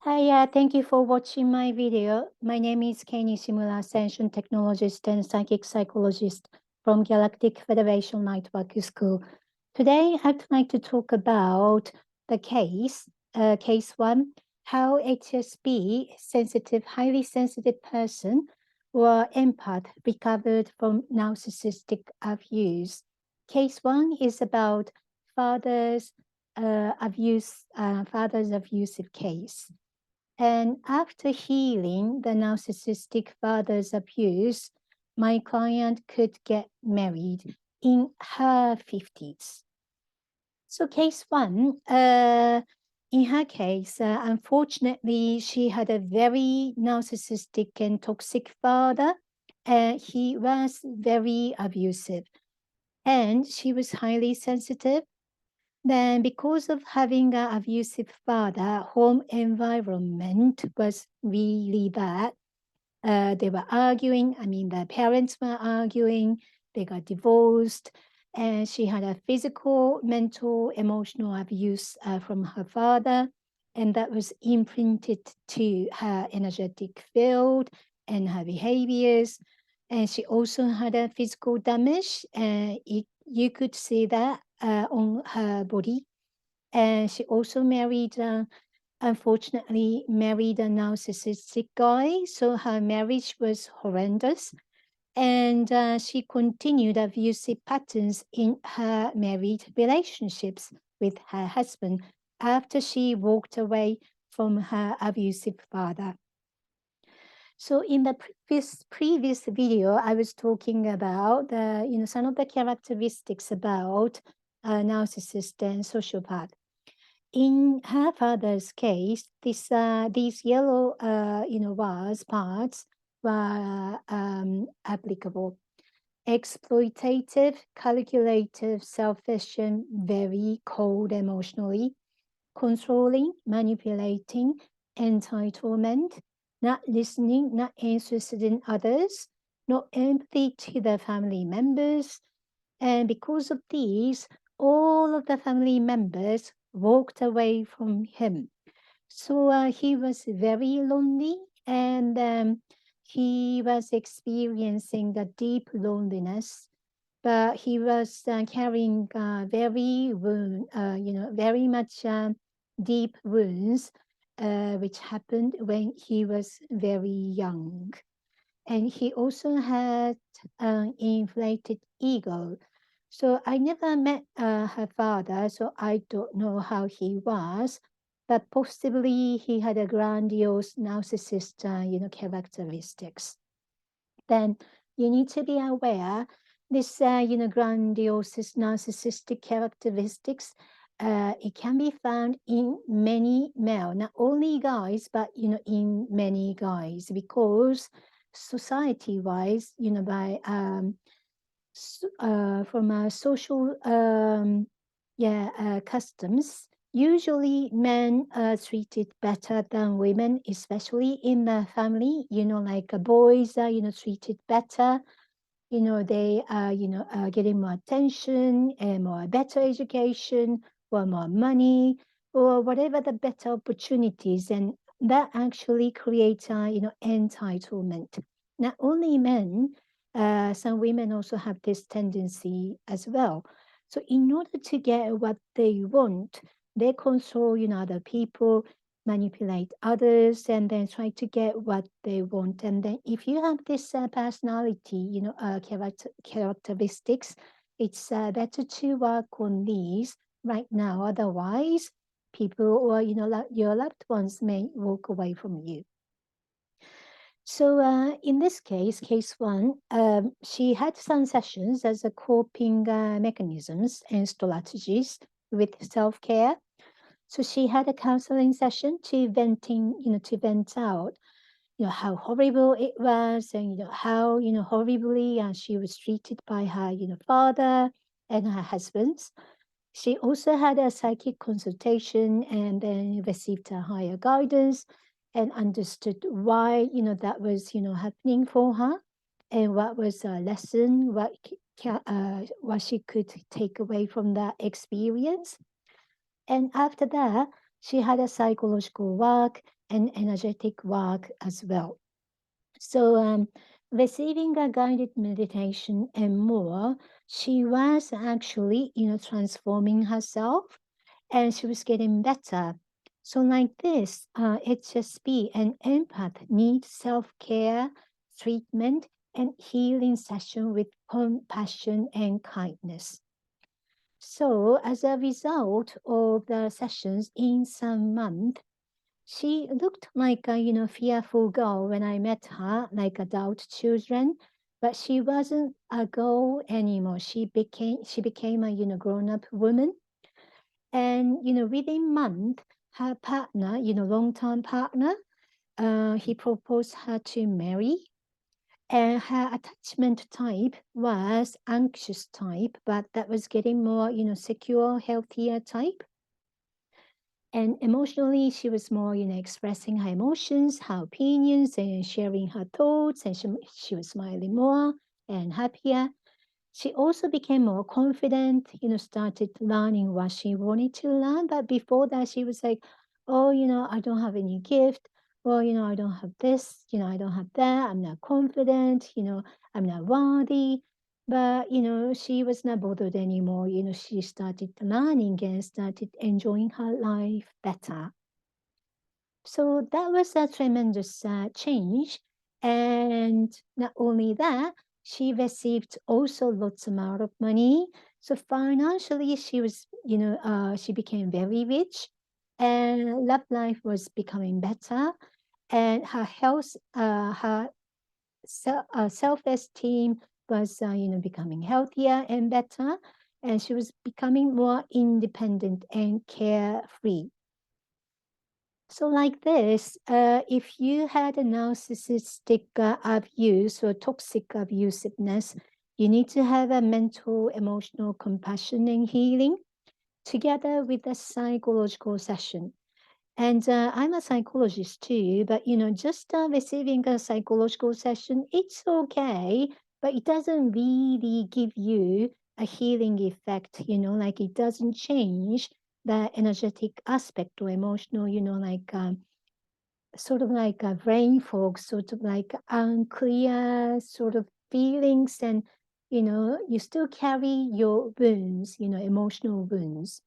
Hi, thank you for watching my video. My name is Kei Nishimura, Ascension Technologist and Psychic Psychologist from Galactic Federation Lightworker School. Today, I'd like to talk about the case 1, how HSP, highly sensitive person, or empath recovered from narcissistic abuse. Case 1 is about father's abusive case. And after healing the narcissistic father's abuse, my client could get married in her 50s. So case 1, in her case, unfortunately, she had a very narcissistic and toxic father, and he was very abusive. And she was highly sensitive. Then, because of having an abusive father, home environment was really bad. They were arguing. The parents were arguing. They got divorced. And she had a physical, mental, emotional abuse from her father. And that was imprinted to her energetic field and her behaviors. And she also had a physical damage. You could see that on her body. And she also unfortunately married a narcissistic guy. So her marriage was horrendous. And she continued abusive patterns in her married relationships with her husband after she walked away from her abusive father. So in the previous video, I was talking about some of the characteristics about narcissist and sociopath. In her father's case, these yellow bars parts were applicable. Exploitative, calculative, selfish, and very cold emotionally, controlling, manipulating, entitlement, not listening, not interested in others, no empathy to the family members. And because of these, all of the family members walked away from him. So he was very lonely, and he was experiencing the deep loneliness. But he was carrying very much deep wounds, which happened when he was very young. And he also had an inflated ego. So I never met her father, so I don't know how he was, but possibly he had a grandiose narcissist, characteristics. Then you need to be aware this, grandiose narcissistic characteristics. It can be found in many male, not only guys, but in many guys, because society-wise, by from social customs, usually men are treated better than women, especially in the family. Like boys are treated better. They are getting more attention and more better education or more money or whatever the better opportunities, and that actually creates entitlement. Not only men, some women also have this tendency as well. So in order to get what they want, they control other people, manipulate others, and then try to get what they want. And then if you have this personality, characteristics, it's better to work on these right now. Otherwise, people or your loved ones may walk away from you. So in this case 1, she had some sessions as a coping mechanisms and strategies with self-care. So she had a counseling session to vent out, how horrible it was, and how horribly she was treated by her father and her husbands. She also had a psychic consultation and then received a higher guidance and understood why that was happening for her, and what was a lesson, what she could take away from that experience. And after that, She had a psychological work and energetic work as well. So, receiving a guided meditation and more, she was actually, transforming herself, and she was getting better. So, like this, HSP and empath need self-care, treatment, and healing session with compassion and kindness. So, as a result of the sessions in some month, she looked like a, fearful girl when I met her, like adult children, but she wasn't a girl anymore. She became a, grown-up woman. And, within month, her partner, long-term partner, he proposed her to marry. And her attachment type was anxious type, but that was getting more, secure, healthier type. And emotionally, she was more, expressing her emotions, her opinions, and sharing her thoughts. And she was smiling more and happier. She also became more confident, started learning what she wanted to learn. But before that, she was like, oh, I don't have any gift. Well, I don't have this, I don't have that. I'm not confident, I'm not worthy. But, she was not bothered anymore. She started learning and started enjoying her life better. So that was a tremendous change. And not only that, she received also lots amount of money. So financially, she was, she became very rich, and love life was becoming better, and her health, her self-esteem was, becoming healthier and better, and she was becoming more independent and carefree. So, like this, if you had a narcissistic abuse or toxic abusiveness, you need to have a mental, emotional compassion and healing together with a psychological session. And I'm a psychologist too, but just receiving a psychological session, it's okay, but it doesn't really give you a healing effect, like it doesn't change the energetic aspect or emotional, like sort of like a brain fog, sort of like unclear sort of feelings, and you still carry your wounds, emotional wounds.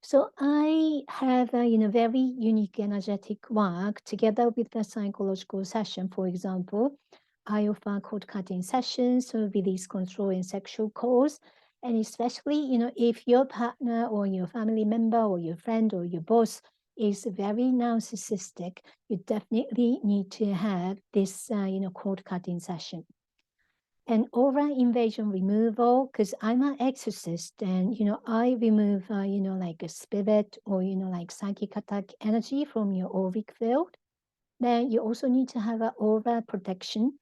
So I have a very unique energetic work together with the psychological session. For example, I offer cord cutting sessions, so release control and sexual cause. And especially, if your partner or your family member or your friend or your boss is very narcissistic, you definitely need to have this, cord cutting session. And aura invasion removal, because I'm an exorcist, and I remove like a spirit or like psychic attack energy from your auric field. Then you also need to have an aura protection.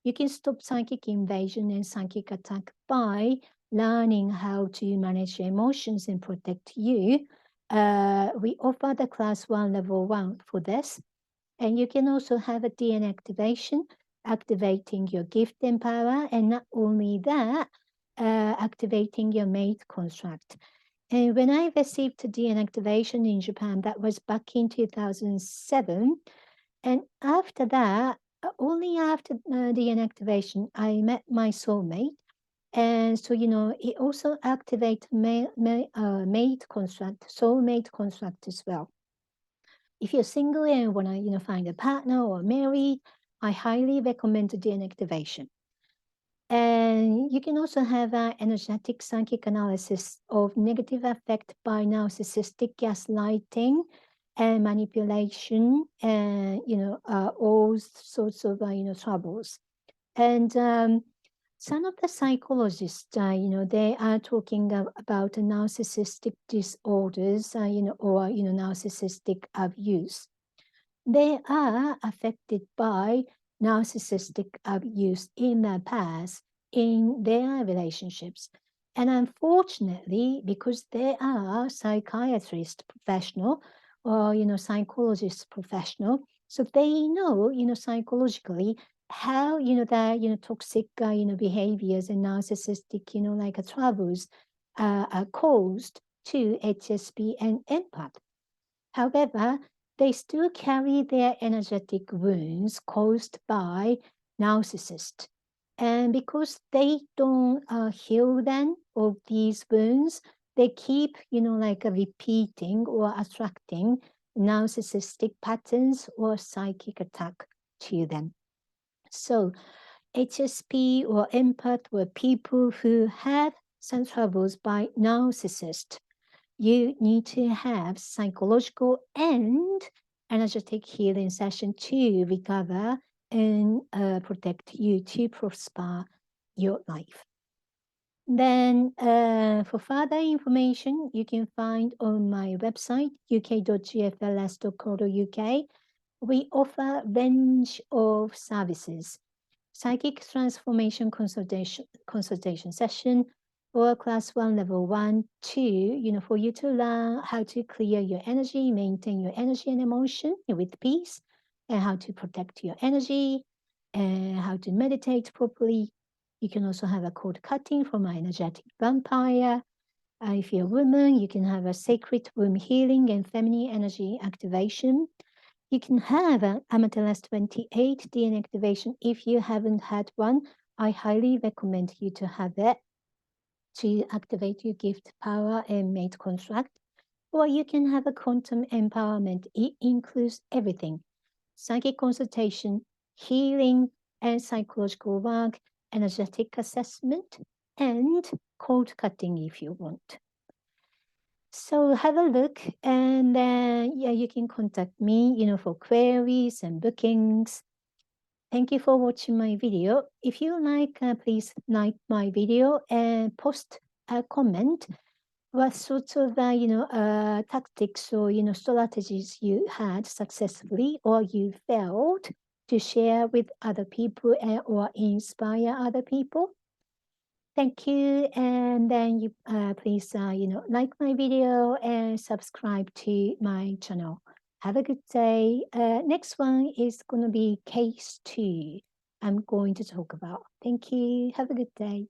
You can stop psychic invasion and psychic attack by learning how to manage your emotions and protect you. We offer the class 1 level 1 for this. And you can also have a DNA activation, activating your gift and power, and not only that, activating your mate construct. And when I received DNA activation in Japan, that was back in 2007. And after that, only after DNA activation, I met my soulmate. And so, it also activates mate construct, soulmate construct as well. If you're single and want to, find a partner or married, I highly recommend the DNA activation. And you can also have an energetic psychic analysis of negative effect by narcissistic gaslighting and manipulation, and all sorts of troubles. And some of the psychologists, they are talking about narcissistic disorders, or narcissistic abuse. They are affected by narcissistic abuse in the past in their relationships. And unfortunately, because they are psychiatrist professional or, psychologist professional, so they know, psychologically how, the, toxic, behaviors and narcissistic, troubles are caused to HSP and empath. However, they still carry their energetic wounds caused by narcissists. And because they don't heal them of these wounds, they keep, repeating or attracting narcissistic patterns or psychic attack to them. So HSP or empath were people who have some troubles by narcissists. You need to have psychological and energetic healing session to recover and protect you to prosper your life. Then for further information, you can find on my website, uk.gfls.co.uk. We offer a range of services: psychic transformation consultation session, or class 1, level 1, 2, for you to learn how to clear your energy, maintain your energy and emotion with peace, and how to protect your energy, and how to meditate properly. You can also have a cord cutting from an energetic vampire. If you're a woman, you can have a sacred womb healing and feminine energy activation. You can have an Amethyst 28 DNA activation. If you haven't had one, I highly recommend you to have it to activate your gift, power, and mate contract. Or you can have a quantum empowerment. It includes everything: psychic consultation, healing, and psychological work, energetic assessment, and cord cutting if you want. So have a look, and you can contact me, for queries and bookings. Thank you for watching my video. If you like, please like my video and post a comment. What sorts of, tactics or, strategies you had successfully or you failed to share with other people or inspire other people. Thank you, and then you please like my video and subscribe to my channel. Have a good day. Next one is going to be case 2 I'm going to talk about. Thank you. Have a good day.